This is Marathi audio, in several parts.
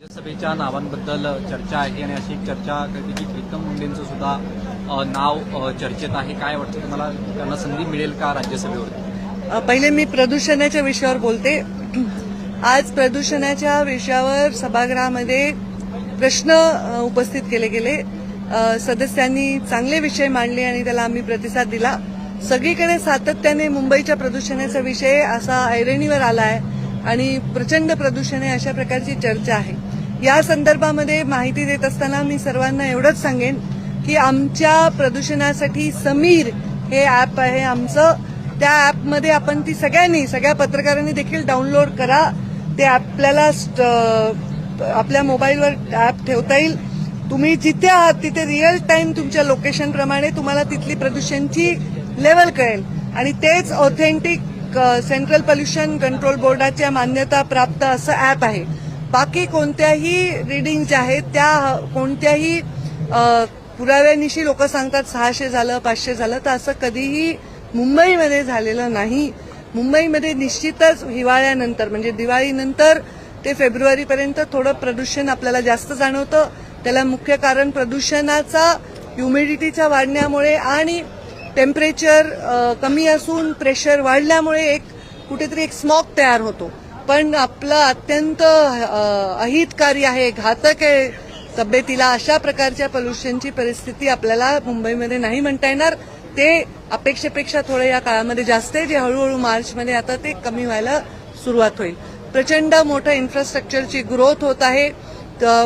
राज्यसभेच्या नावांबद्दल चर्चा आहे आणि अशी एक चर्चा करते की प्रीतम मुंडेंचं सुद्धा नाव चर्चेत आहे. काय वाटतं तुम्हाला, त्यांना संधी मिळेल का राज्यसभेवर? पहिले मी प्रदूषणाच्या विषयावर बोलते. आज प्रदूषणाच्या विषयावर सभागृहामध्ये प्रश्न उपस्थित केले गेले. सदस्यांनी चांगले विषय मांडले आणि त्याला आम्ही प्रतिसाद दिला. सगळीकडे सातत्याने मुंबईच्या प्रदूषणाचा विषय असा ऐरणीवर आला आहे आणि प्रचंड प्रदूषण आहे अशा प्रकारची चर्चा आहे. या संदर्भामध्ये माहिती देत असताना मी सर्वांना एवढंच सांगेन की आमच्या प्रदूषणासाठी समीर हे ॲप आहे आमचं. त्या ॲपमध्ये आपण ती सगळ्या पत्रकारांनी देखील डाउनलोड करा. ते आपल्याला आपल्या मोबाईलवर ॲप ठेवता येईल. तुम्ही जिथे आहात तिथे रिअल टाइम तुमच्या लोकेशनप्रमाणे तुम्हाला तिथली प्रदूषणची लेवल कळेल आणि तेच ऑथेंटिक सेंट्रल पोल्युशन कंट्रोल बोर्डाच्या मान्यता प्राप्त असं ॲप आहे. बाकी कोणत्याही रिडिंग ज्या आहेत त्या कोणत्याही पुराव्यानिशी लोक सांगतात 600 झालं 500 झालं, तर असं कधीही मुंबईमध्ये झालेलं नाही. मुंबईमध्ये निश्चितच हिवाळ्यानंतर म्हणजे दिवाळीनंतर ते फेब्रुवारीपर्यंत थोडं प्रदूषण आपल्याला जास्त जाणवतं. त्याला मुख्य कारण प्रदूषणाचा ह्युमिडिटीच्या वाढण्यामुळे आणि टेम्परेचर कमी असून प्रेशर वाढल्यामुळे कुठेतरी एक स्मॉग तयार होतो. पण आपलं अत्यंत अहितकारी आहे, घातक आहे तब्येतीला. अशा प्रकारच्या पोल्युशनची परिस्थिती आपल्याला मुंबईमध्ये नाही म्हणता येणार. ते अपेक्षेपेक्षा थोडं या काळामध्ये जास्त आहे, जे हळूहळू मार्चमध्ये आता ते कमी व्हायला सुरुवात होईल. प्रचंड मोठं इन्फ्रास्ट्रक्चरची ग्रोथ होत आहे,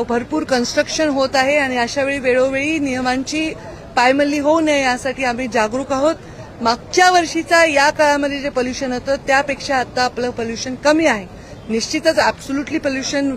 भरपूर कन्स्ट्रक्शन होत आहे आणि अशावेळी वेळोवेळी नियमांची पायमल्ली होऊ नये यासाठी आम्ही जागरूक आहोत. मागच्या वर्षीचा या काळामध्ये जे पोल्युशन होतं त्यापेक्षा आता आपलं पोल्युशन कमी आहे. निश्चितच ॲब्सोल्युटली पोल्युशन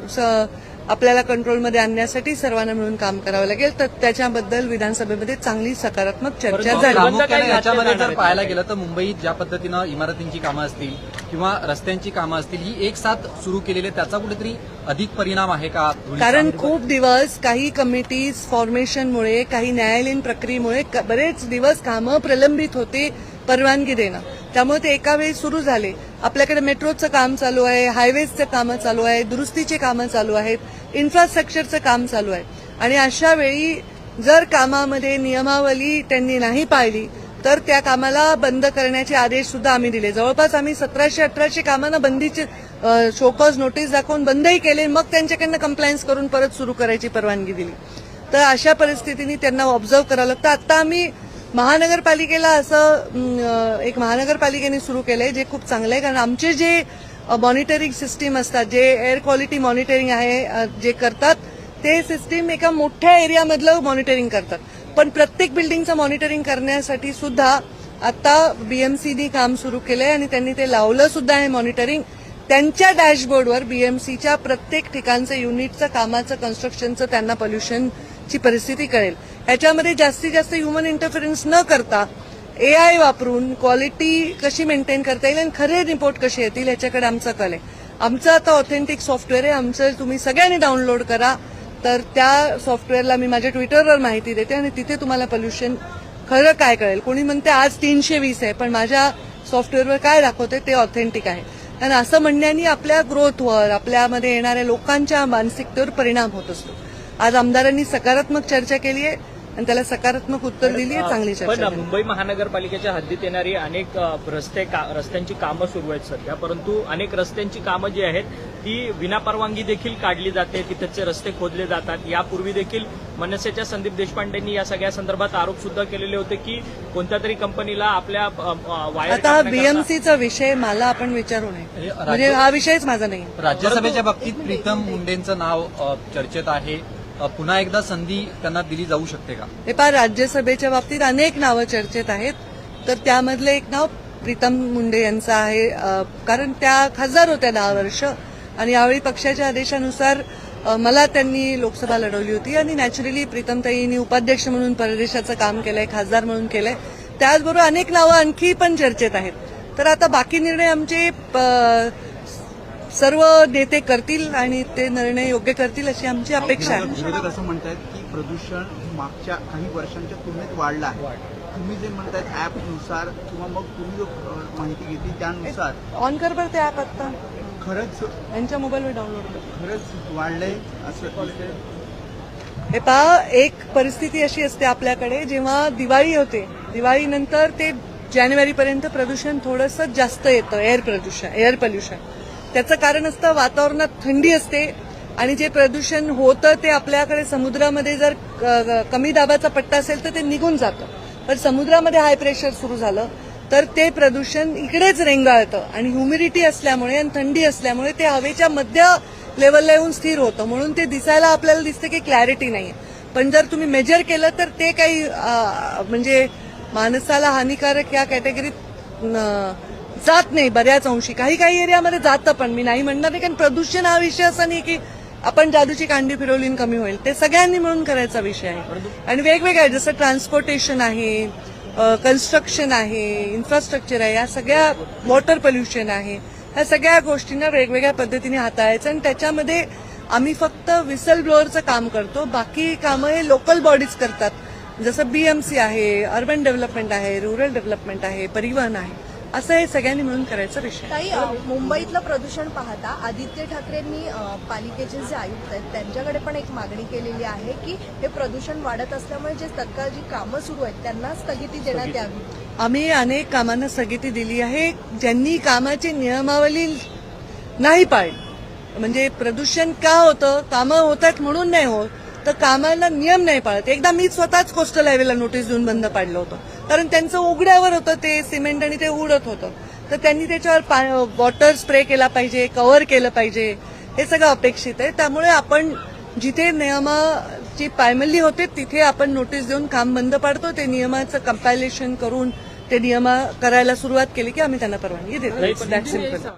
आपल्याला कंट्रोलमध्ये आणण्यासाठी सर्वांना मिळून काम करावं लागेल. तर त्याच्याबद्दल विधानसभेमध्ये चांगली सकारात्मक चर्चा झाली. प्रामुख्याने याच्यामध्ये जर पाहायला गेलं तर मुंबईत ज्या पद्धतीनं इमारतींची कामं असतील किंवा रस्त्यांची कामं असतील ही एक साथ सुरू केलेली, त्याचा कुठेतरी अधिक परिणाम आहे का? कारण खूप दिवस काही कमिटीज फॉर्मेशनमुळे, काही न्यायालयीन प्रक्रियेमुळे बरेच दिवस कामं प्रलंबित होते परवानगी देणं. त्यामुळे ते एका वेळी सुरू झाले. आपल्याकडे मेट्रोचं काम चालू आहे, हायवेजचं कामं चालू आहे, दुरुस्तीची कामं चालू आहेत, इन्फ्रास्ट्रक्चरचं काम चालू आहे. आणि अशा वेळी जर कामामध्ये नियमावली त्यांनी नाही पाळली तर त्या कामाला बंद करण्याचे आदेश सुद्धा आम्ही दिले. जवळपास आम्ही 1700-1800 कामांना बंदीचे शोकॉज नोटीस दाखवून बंदही केले, मग त्यांच्याकडनं कंप्लायन्स करून परत सुरू करायची परवानगी दिली. तर अशा परिस्थितीने त्यांना ऑब्झर्व्ह करावं लागतं. आता आम्ही महानगरपालिकेला असं एक महानगरपालिकेने सुरू केलंय जे खूप चांगलं आहे. कारण आमचे जे मॉनिटरिंग सिस्टीम असतात, जे एअर क्वालिटी मॉनिटरिंग आहे जे करतात, ते सिस्टीम एका मोठ्या एरियामधलं मॉनिटरिंग करतात. पण प्रत्येक बिल्डिंगचं मॉनिटरिंग करण्यासाठी सुद्धा आता बीएमसीनी काम सुरू केलंय आणि त्यांनी ते लावलं सुद्धा आहे मॉनिटरिंग. त्यांच्या डॅशबोर्डवर बीएमसीच्या प्रत्येक ठिकाणचं युनिटचं कामाचं कन्स्ट्रक्शनचं त्यांना पोल्युशनची परिस्थिती कळेल. ह्याच्यामध्ये जास्तीत जास्त ह्युमन इंटरफरन्स न करता एआय वापरून क्वालिटी कशी मेंटेन करता येईल आणि खरे रिपोर्ट कसे येतील ह्याच्याकडे आमचा कल आहे. आमचं आता ऑथेंटिक सॉफ्टवेअर आहे, आमचं तुम्ही सगळ्यांनी डाउनलोड करा. तर त्या सॉफ्टवेअरला मी माझ्या ट्विटरवर माहिती देते आणि तिथे तुम्हाला पोल्युशन खरं काय कळेल. कोणी म्हणते आज 320 आहे, पण माझ्या सॉफ्टवेअरवर काय दाखवते ते ऑथेंटिक आहे. आणि असं म्हणण्याने आपल्या ग्रोथवर, आपल्यामध्ये येणाऱ्या लोकांच्या मानसिकतेवर परिणाम होत असतो. आज आमदारांनी सकारात्मक चर्चा केली आहे आणि त्याला सकारात्मक उत्तर दिली आहे, चांगली चर्चा. पण मुंबई महानगरपालिकेच्या हद्दीत येणारी अनेक रस्त्यांची कामं सुरू आहेत सध्या, परंतु अनेक रस्त्यांची कामं जी आहेत ती विनापरवानगी देखील काढली जाते, तिथचे रस्ते खोदले जातात. यापूर्वी देखील मनसेच्या संदीप देशपांडेंनी या सगळ्या संदर्भात आरोप सुद्धा केलेले होते की कोणत्या तरी कंपनीला आपल्या वायर. आता बीएमसीचा विषय मला आपण विचारू नये, म्हणजे हा विषयच माझा नाही. राज्यसभेच्या बाबतीत प्रीतम मुंडेंचं नाव चर्चेत आहे. पुन्हा एकदा संधी त्यांना दिली जाऊ शकते का? हे पहा, राज्यसभेच्या बाबतीत अनेक नावं चर्चेत आहेत. तर त्यामधलं एक नाव प्रीतम मुंडे यांचं आहे. कारण त्या खासदार होत्या 10 वर्ष आणि यावेळी पक्षाच्या आदेशानुसार मला त्यांनी लोकसभा लढवली होती आणि नॅचरली प्रीतमताईंनी उपाध्यक्ष म्हणून परदेशाचं काम केलंय, खासदार म्हणून केलंय. त्याचबरोबर अनेक नावं आणखी पण चर्चेत आहेत. तर आता बाकी निर्णय आमचे सर्व नेते करतील आणि ते निर्णय योग्य करतील अशी आमची अपेक्षा आहे. विरोधक असं म्हणतात की प्रदूषण मागच्या काही वर्षांच्या तुलनेत वाढलं आहे. तुम्ही जे म्हणतायत ॲपनुसार किंवा मग तुम्ही जो माहिती घेतली त्यानुसार ऑन कर बरं ते ॲप आता. खरंच यांच्या मोबाईलवर डाउनलोड करतो. खरंच वाढलंय असं दिसतंय. हे पहा, एक परिस्थिती अशी असते आपल्याकडे, जेव्हा दिवाळी होते, दिवाळीनंतर ते जानेवारीपर्यंत प्रदूषण थोडंसं जास्त येतं, एअर पोल्युशन. त्याचं कारण असतं वातावरणात थंडी असते आणि जे प्रदूषण होतं ते आपल्याकडे समुद्रामध्ये जर कमी दाबाचा पट्टा असेल तर ते निघून जातं. पण समुद्रामध्ये हाय प्रेशर सुरू झालं तर ते प्रदूषण इकडेच रेंगाळतं आणि ह्युमिडिटी असल्यामुळे आणि थंडी असल्यामुळे ते हवेच्या मध्य लेवलला येऊन स्थिर होतं. म्हणून ते दिसायला आपल्याला दिसतं की क्लॅरिटी नाहीये. पण जर तुम्ही मेजर केलं तर ते काही म्हणजे माणसाला हानिकारक या कॅटेगरीत जात नाही बऱ्याच अंशी. काही एरियामध्ये जातं, पण मी नाही म्हणणार नाही, कारण प्रदूषण हा विषय असा नाही की आपण जादूची कांडी फिरवली आणि कमी होईल. ते सगळ्यांनी मिळून करायचा विषय आहे आणि वेगवेगळं आहे. जसं ट्रान्सपोर्टेशन आहे, कन्स्ट्रक्शन आहे, इन्फ्रास्ट्रक्चर आहे, या सगळ्या वॉटर पोल्युशन आहे, ह्या सगळ्या गोष्टींना वेगवेगळ्या पद्धतीने हाताळायचं. आणि त्याच्यामध्ये आम्ही फक्त विसल ब्लोअरचं काम करतो, बाकी कामं हे लोकल बॉडीज करतात. जसं बीएमसी आहे, अर्बन डेव्हलपमेंट आहे, रुरल डेव्हलपमेंट आहे, परिवहन आहे, असं हे सगळ्यांनी मिळून करायचा विषय. ताई, मुंबईतलं प्रदूषण पाहता आदित्य ठाकरेंनी पालिकेचे जे आयुक्त आहेत त्यांच्याकडे पण एक मागणी केलेली आहे की हे प्रदूषण वाढत असल्यामुळे जे तत्काळ जी कामं सुरू आहेत त्यांना स्थगिती देण्यात यावी. आम्ही अनेक कामांना स्थगिती दिली आहे. ज्यांनी कामाची नियमावली नाही पाळली, म्हणजे प्रदूषण का होतं, कामं होतात म्हणून नाही होत, तर कामाला नियम नाही पाळत. एकदा मी स्वतःच कोस्टल हायवेला नोटीस देऊन बंद पाडलं होतं, कारण त्यांचं उघड्यावर होतं ते सिमेंट आणि ते उडत होतं. तर त्यांनी त्याच्यावर वॉटर स्प्रे केला पाहिजे, कव्हर केलं पाहिजे, हे सगळं अपेक्षित आहे. त्यामुळे आपण जिथे नियमाची पायमल्ली होते तिथे आपण नोटीस देऊन काम बंद पाडतो. ते नियमाचं कंपायलेशन करून ते नियम करायला सुरुवात केली की आम्ही त्यांना परवानगी देतो. That's simple.